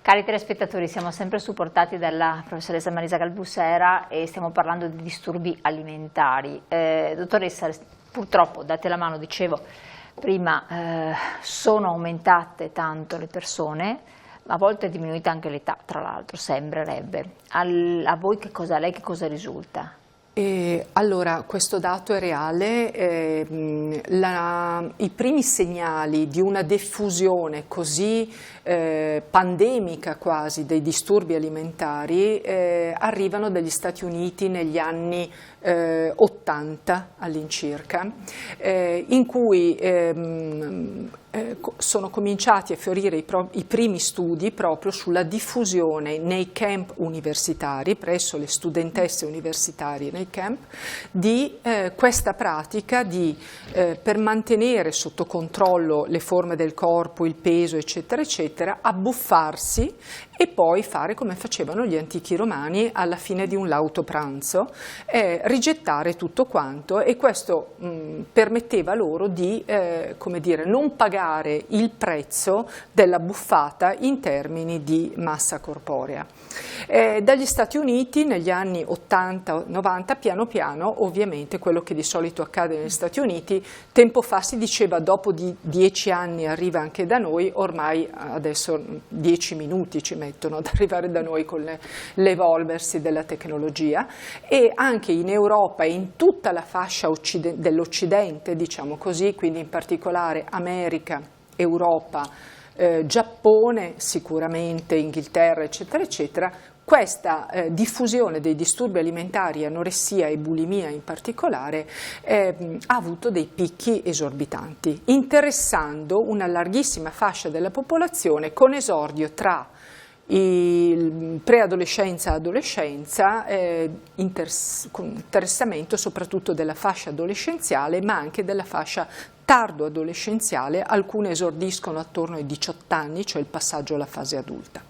Cari telespettatori, siamo sempre supportati dalla professoressa Marisa Galbusera e stiamo parlando di disturbi alimentari. Dottoressa, purtroppo, date la mano, dicevo prima, sono aumentate tanto le persone, a volte è diminuita anche l'età, tra l'altro, sembrerebbe. A voi lei che cosa risulta? Allora, questo dato è reale, i primi segnali di una diffusione così pandemica quasi dei disturbi alimentari arrivano dagli Stati Uniti negli anni 80 all'incirca, in cui sono cominciati a fiorire i primi studi proprio sulla diffusione nei camp universitari, presso le studentesse universitarie nei camp, di questa pratica di, per mantenere sotto controllo le forme del corpo, il peso, eccetera, eccetera, abbuffarsi e poi fare come facevano gli antichi romani alla fine di un lauto pranzo, rigettare tutto quanto, e questo permetteva loro di come dire, non pagare il prezzo della buffata in termini di massa corporea. Dagli Stati Uniti negli anni 80-90 piano piano, ovviamente quello che di solito accade negli Stati Uniti, tempo fa si diceva dopo di 10 anni arriva anche da noi, ormai adesso 10 minuti ci mettono ad arrivare da noi con l'evolversi della tecnologia, e anche in Europa e in tutta la fascia dell'Occidente, diciamo così, quindi in particolare America, Europa, Giappone, sicuramente Inghilterra, eccetera, eccetera, questa diffusione dei disturbi alimentari, anoressia e bulimia in particolare, ha avuto dei picchi esorbitanti, interessando una larghissima fascia della popolazione, con esordio tra il preadolescenza e adolescenza, con interessamento soprattutto della fascia adolescenziale, ma anche della fascia tardo adolescenziale. Alcune esordiscono attorno ai 18 anni, cioè il passaggio alla fase adulta.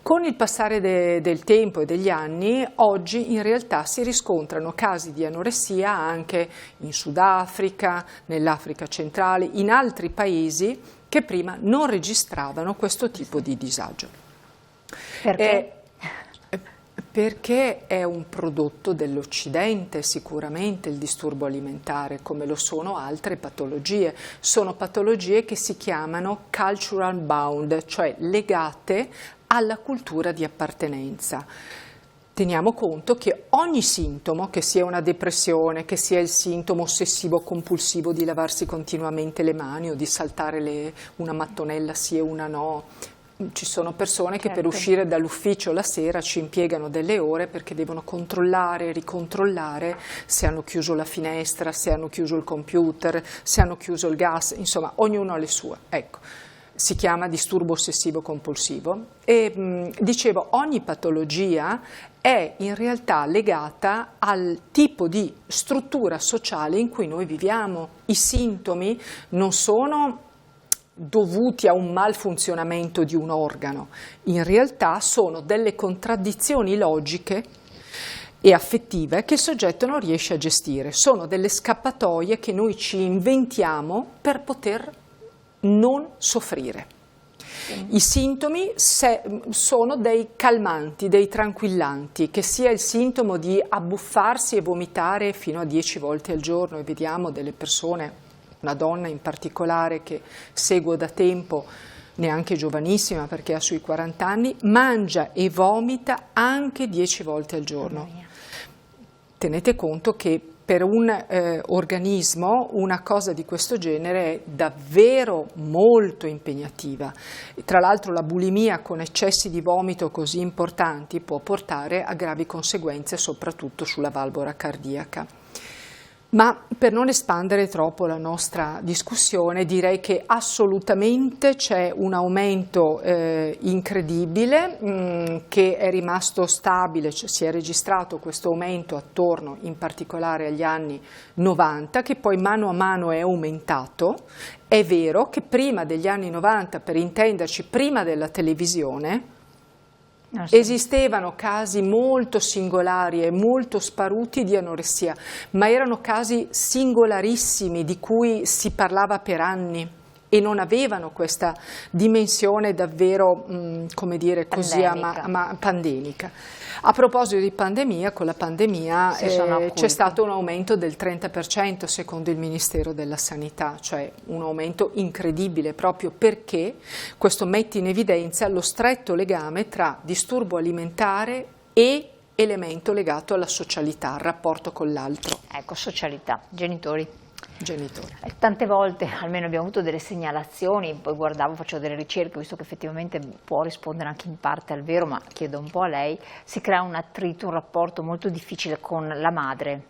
Con il passare del tempo e degli anni, oggi in realtà si riscontrano casi di anoressia anche in Sudafrica, nell'Africa centrale, in altri paesi che prima non registravano questo tipo di disagio. Perché? Perché è un prodotto dell'Occidente sicuramente il disturbo alimentare, come lo sono altre patologie. Sono patologie che si chiamano cultural bound, cioè legate alla cultura di appartenenza. Teniamo conto che ogni sintomo, che sia una depressione, che sia il sintomo ossessivo-compulsivo di lavarsi continuamente le mani o di saltare una mattonella sì e una no, ci sono persone che per uscire dall'ufficio la sera ci impiegano delle ore perché devono controllare e ricontrollare se hanno chiuso la finestra, se hanno chiuso il computer, se hanno chiuso il gas, insomma ognuno ha le sue. Ecco, si chiama disturbo ossessivo-compulsivo e dicevo, ogni patologia è in realtà legata al tipo di struttura sociale in cui noi viviamo. I sintomi non sono dovuti a un malfunzionamento di un organo, in realtà sono delle contraddizioni logiche e affettive che il soggetto non riesce a gestire, sono delle scappatoie che noi ci inventiamo per poter non soffrire. I sintomi sono dei calmanti, dei tranquillanti, che sia il sintomo di abbuffarsi e vomitare fino a 10 volte al giorno, e vediamo delle persone, una donna in particolare che seguo da tempo, neanche giovanissima perché ha sui 40 anni, mangia e vomita anche 10 volte al giorno. Tenete conto che per un organismo una cosa di questo genere è davvero molto impegnativa. Tra l'altro la bulimia con eccessi di vomito così importanti può portare a gravi conseguenze soprattutto sulla valvola cardiaca. Ma per non espandere troppo la nostra discussione, direi che assolutamente c'è un aumento incredibile che è rimasto stabile, cioè si è registrato questo aumento attorno in particolare agli anni 90, che poi mano a mano è aumentato. È vero che prima degli anni 90, per intenderci, prima della televisione, esistevano casi molto singolari e molto sparuti di anoressia, ma erano casi singolarissimi di cui si parlava per anni e non avevano questa dimensione davvero, come dire, così pandemica. A proposito di pandemia, con la pandemia c'è stato un aumento del 30% secondo il Ministero della Sanità, cioè un aumento incredibile proprio perché questo mette in evidenza lo stretto legame tra disturbo alimentare e elemento legato alla socialità, al rapporto con l'altro. Ecco, socialità, genitori. Tante volte, almeno abbiamo avuto delle segnalazioni, poi facevo delle ricerche, visto che effettivamente può rispondere anche in parte al vero, ma chiedo un po' a lei, si crea un attrito, un rapporto molto difficile con la madre,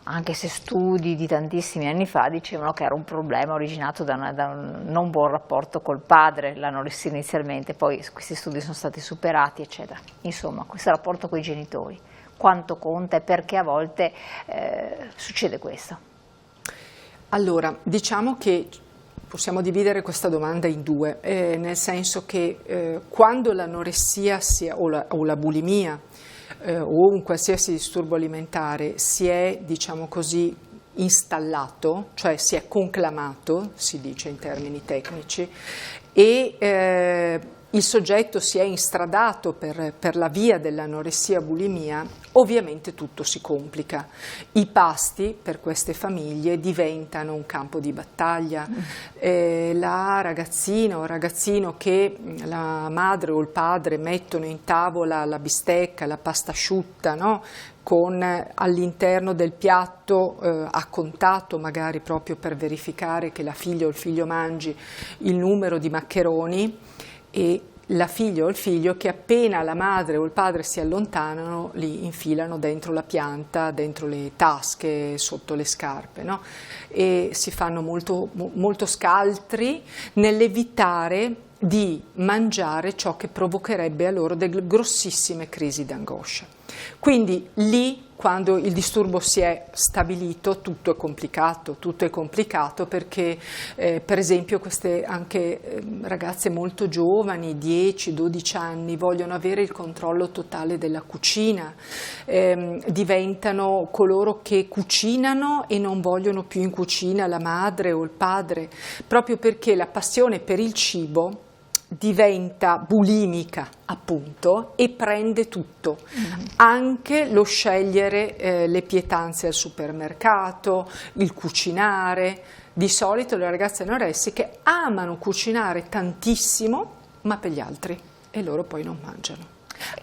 anche se studi di tantissimi anni fa dicevano che era un problema originato da un non buon rapporto col padre, l'anoressia inizialmente, poi questi studi sono stati superati, eccetera. Insomma, questo rapporto con i genitori, quanto conta e perché a volte succede questo? Allora, diciamo che possiamo dividere questa domanda in due, nel senso che quando l'anoressia o la bulimia o un qualsiasi disturbo alimentare si è, diciamo così, installato, cioè si è conclamato, si dice in termini tecnici, e il soggetto si è instradato per la via dell'anoressia-bulimia, ovviamente tutto si complica. I pasti per queste famiglie diventano un campo di battaglia. La ragazzina o ragazzino che la madre o il padre mettono in tavola la bistecca, la pasta asciutta, no? Con all'interno del piatto a contatto, magari proprio per verificare che la figlia o il figlio mangi il numero di maccheroni, e la figlia o il figlio che appena la madre o il padre si allontanano li infilano dentro la pianta, dentro le tasche, sotto le scarpe, no? E si fanno molto scaltri nell'evitare di mangiare ciò che provocherebbe a loro delle grossissime crisi d'angoscia. Quindi lì, quando il disturbo si è stabilito, tutto è complicato perché per esempio queste anche ragazze molto giovani, 10-12 anni, vogliono avere il controllo totale della cucina, diventano coloro che cucinano e non vogliono più in cucina la madre o il padre, proprio perché la passione per il cibo diventa bulimica, appunto, e prende tutto, anche lo scegliere le pietanze al supermercato, il cucinare. Di solito le ragazze anoressiche amano cucinare tantissimo, ma per gli altri, e loro poi non mangiano.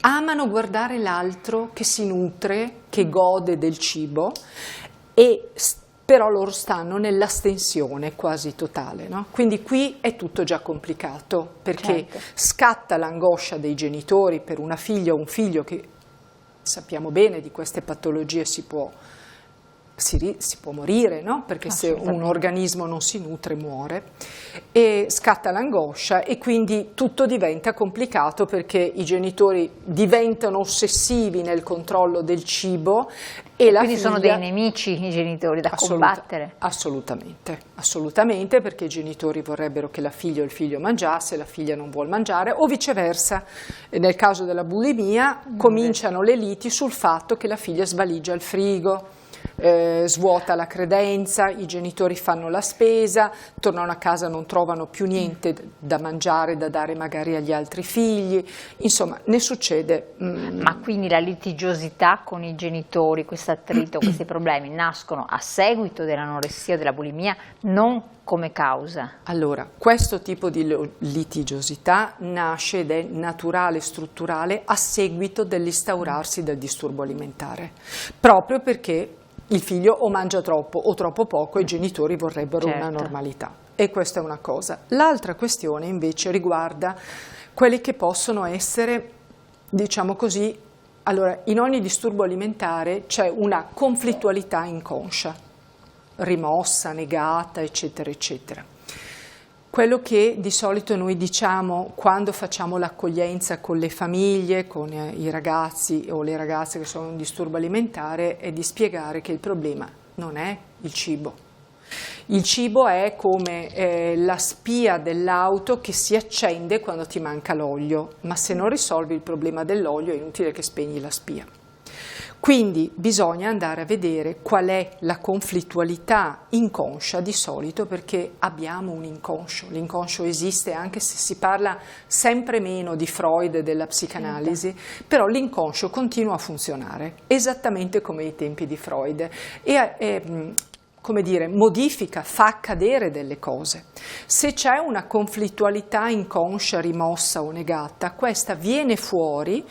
Amano guardare l'altro che si nutre, che gode del cibo, e però loro stanno nell'astensione quasi totale, no? Quindi qui è tutto già complicato, perché scatta l'angoscia dei genitori per una figlia o un figlio che sappiamo bene di queste patologie si può morire, no? Perché se un organismo non si nutre muore, e scatta l'angoscia e quindi tutto diventa complicato perché i genitori diventano ossessivi nel controllo del cibo e la quindi figlia... sono dei nemici i genitori da combattere? Assolutamente, perché i genitori vorrebbero che la figlia o il figlio mangiasse, la figlia non vuole mangiare, o viceversa. E nel caso della bulimia cominciano le liti sul fatto che la figlia svaligia il frigo, svuota la credenza, i genitori fanno la spesa, tornano a casa, non trovano più niente da mangiare, da dare magari agli altri figli, insomma ne succede. Ma quindi la litigiosità con i genitori, questo attrito, questi problemi nascono a seguito dell'anoressia o della bulimia, non come causa? Allora, questo tipo di litigiosità nasce ed è naturale, strutturale, a seguito dell'instaurarsi del disturbo alimentare, proprio perché il figlio o mangia troppo o troppo poco e i genitori vorrebbero una normalità. E questa è una cosa. L'altra questione invece riguarda quelli che possono essere, diciamo così, allora in ogni disturbo alimentare c'è una conflittualità inconscia, rimossa, negata, eccetera, eccetera. Quello che di solito noi diciamo quando facciamo l'accoglienza con le famiglie, con i ragazzi o le ragazze che sono in disturbo alimentare, è di spiegare che il problema non è il cibo. Il cibo è come la spia dell'auto che si accende quando ti manca l'olio, ma se non risolvi il problema dell'olio è inutile che spegni la spia. Quindi bisogna andare a vedere qual è la conflittualità inconscia di solito, perché abbiamo un inconscio. L'inconscio esiste anche se si parla sempre meno di Freud e della psicanalisi, però l'inconscio continua a funzionare esattamente come ai tempi di Freud e come dire, modifica, fa accadere delle cose. Se c'è una conflittualità inconscia rimossa o negata, questa viene fuori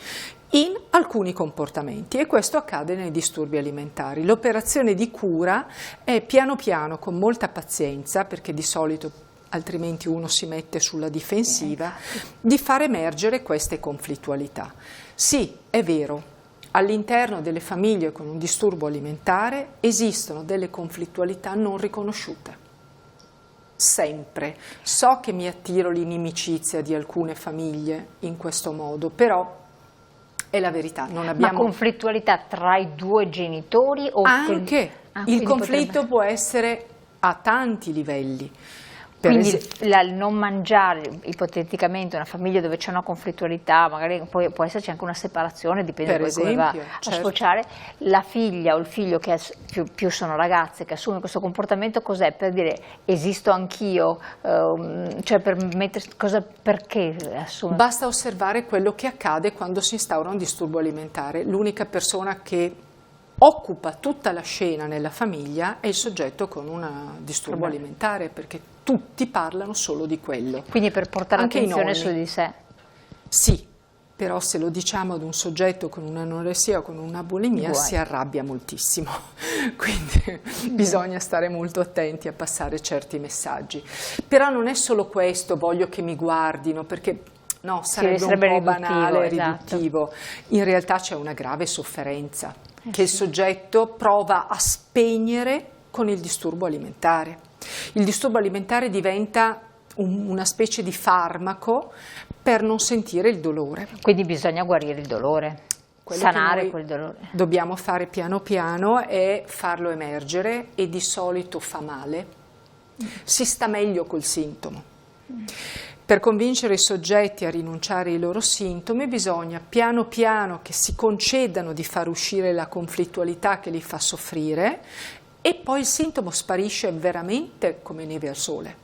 in alcuni comportamenti, e questo accade nei disturbi alimentari. L'operazione di cura è piano piano, con molta pazienza, perché di solito altrimenti uno si mette sulla difensiva, di far emergere queste conflittualità. Sì, è vero, all'interno delle famiglie con un disturbo alimentare esistono delle conflittualità non riconosciute. Sempre. So che mi attiro l'inimicizia di alcune famiglie in questo modo, però è la verità. Non abbiamo... Ma conflittualità tra i due genitori? O anche il conflitto può essere a tanti livelli. Quindi il non mangiare, ipoteticamente, una famiglia dove c'è una conflittualità, magari poi può esserci anche una separazione, dipende da come va a sfociare, la figlia o il figlio, che più sono ragazze, che assume questo comportamento, cos'è? Per dire esisto anch'io, cioè perché assume? Basta osservare quello che accade quando si instaura un disturbo alimentare. L'unica persona che occupa tutta la scena nella famiglia è il soggetto con un disturbo alimentare, perché tutti parlano solo di quello. Quindi per portare l'attenzione su di sé. Sì, però se lo diciamo ad un soggetto con un'anoressia o con una bulimia si arrabbia moltissimo, quindi bisogna stare molto attenti a passare certi messaggi. Però non è solo questo, voglio che mi guardino, perché no, sarebbe un po' banale, riduttivo. In realtà c'è una grave sofferenza che il soggetto prova a spegnere con il disturbo alimentare. Il disturbo alimentare diventa una specie di farmaco per non sentire il dolore. Quindi bisogna guarire il dolore, sanare quel dolore. Dobbiamo fare piano piano è farlo emergere, e di solito fa male. Si sta meglio col sintomo. Per convincere i soggetti a rinunciare ai loro sintomi bisogna piano piano che si concedano di far uscire la conflittualità che li fa soffrire, e poi il sintomo sparisce veramente come neve al sole,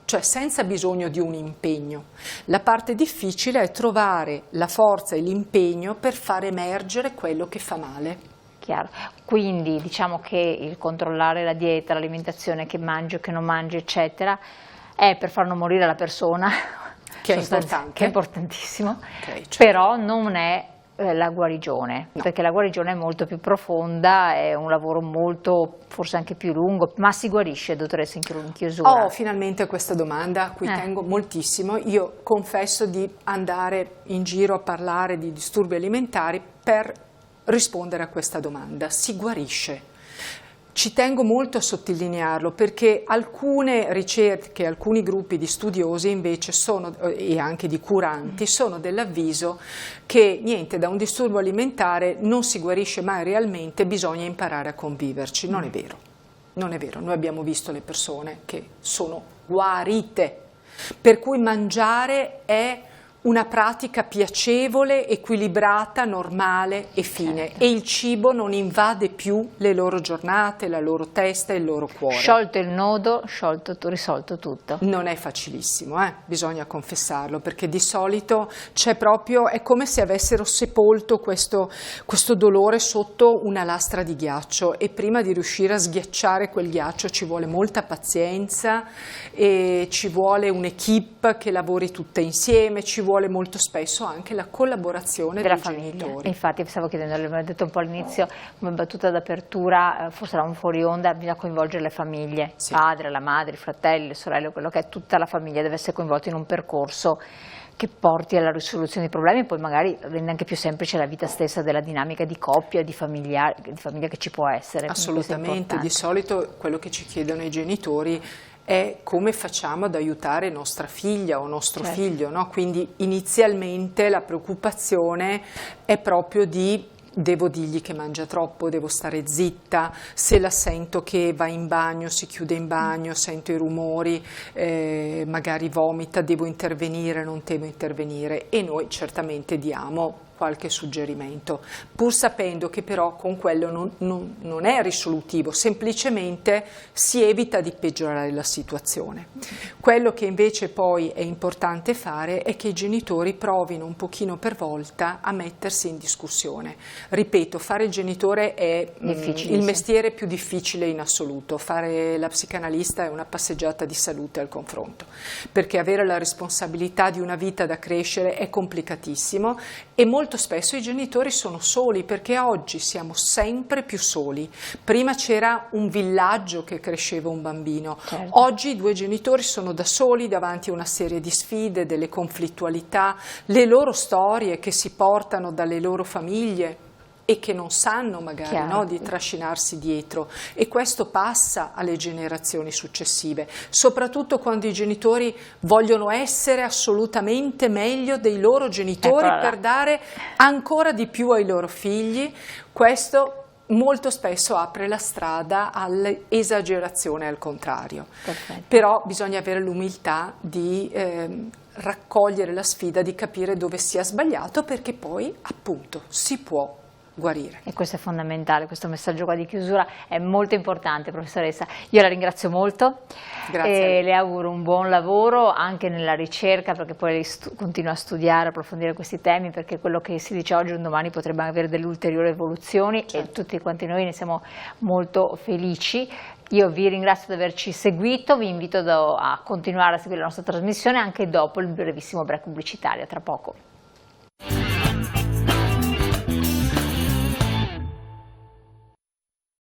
cioè senza bisogno di un impegno. La parte difficile è trovare la forza e l'impegno per far emergere quello che fa male. Chiaro. Quindi diciamo che il controllare la dieta, l'alimentazione, che mangi o che non mangi, eccetera, è per far non morire la persona, che è importante, che è importantissimo, certo. Però non è la guarigione, perché la guarigione è molto più profonda, è un lavoro molto, forse anche più lungo, ma si guarisce, dottoressa, in chiusura? Oh, finalmente questa domanda a cui tengo moltissimo. Io confesso di andare in giro a parlare di disturbi alimentari per rispondere a questa domanda. Si guarisce. Ci tengo molto a sottolinearlo, perché alcune ricerche, alcuni gruppi di studiosi invece e anche di curanti sono dell'avviso che niente, da un disturbo alimentare non si guarisce mai realmente, bisogna imparare a conviverci. Non è vero, non è vero. Noi abbiamo visto le persone che sono guarite, per cui mangiare è una pratica piacevole, equilibrata, normale e fine, e il cibo non invade più le loro giornate, la loro testa e il loro cuore. Sciolto il nodo, risolto tutto. Non è facilissimo, bisogna confessarlo, perché di solito c'è proprio, è come se avessero sepolto questo dolore sotto una lastra di ghiaccio, e prima di riuscire a sghiacciare quel ghiaccio ci vuole molta pazienza, e ci vuole un'equipe che lavori tutte insieme, ci vuole molto spesso anche la collaborazione dei genitori. Infatti stavo chiedendo, l'abbiamo detto un po' all'inizio come battuta d'apertura, forse era un fuori onda, bisogna coinvolgere le famiglie, il padre, la madre, i fratelli, le sorelle, quello che è, tutta la famiglia deve essere coinvolta in un percorso che porti alla risoluzione dei problemi, e poi magari rende anche più semplice la vita stessa della dinamica di coppia, di famiglia che ci può essere. Assolutamente, di solito quello che ci chiedono i genitori è come facciamo ad aiutare nostra figlia o nostro figlio, no? Quindi inizialmente la preoccupazione è proprio di: devo dirgli che mangia troppo, devo stare zitta, se la sento che va in bagno, si chiude in bagno, sento i rumori, magari vomita, devo intervenire, non devo intervenire, e noi certamente diamo qualche suggerimento, pur sapendo che però con quello non è risolutivo, semplicemente si evita di peggiorare la situazione. Quello che invece poi è importante fare è che i genitori provino un pochino per volta a mettersi in discussione. Ripeto, fare il genitore è il mestiere più difficile in assoluto, fare la psicanalista è una passeggiata di salute al confronto, perché avere la responsabilità di una vita da crescere è complicatissimo e molto spesso i genitori sono soli, perché oggi siamo sempre più soli. Prima c'era un villaggio che cresceva un bambino, certo. Oggi i due genitori sono da soli davanti a una serie di sfide, delle conflittualità, le loro storie che si portano dalle loro famiglie e che non sanno magari, no, di trascinarsi dietro, e questo passa alle generazioni successive, soprattutto quando i genitori vogliono essere assolutamente meglio dei loro genitori per dare ancora di più ai loro figli. Questo molto spesso apre la strada all'esagerazione, al contrario. Perfetto. Però bisogna avere l'umiltà di raccogliere la sfida, di capire dove si è sbagliato, perché poi appunto si può guarire. E questo è fondamentale, questo messaggio qua di chiusura è molto importante, professoressa. Io la ringrazio molto. Grazie. E le auguro un buon lavoro anche nella ricerca, perché poi lei continua a studiare, approfondire questi temi, perché quello che si dice oggi un domani potrebbe avere delle ulteriori evoluzioni, certo. E tutti quanti noi ne siamo molto felici. Io vi ringrazio di averci seguito, vi invito a continuare a seguire la nostra trasmissione anche dopo il brevissimo break pubblicitario, tra poco.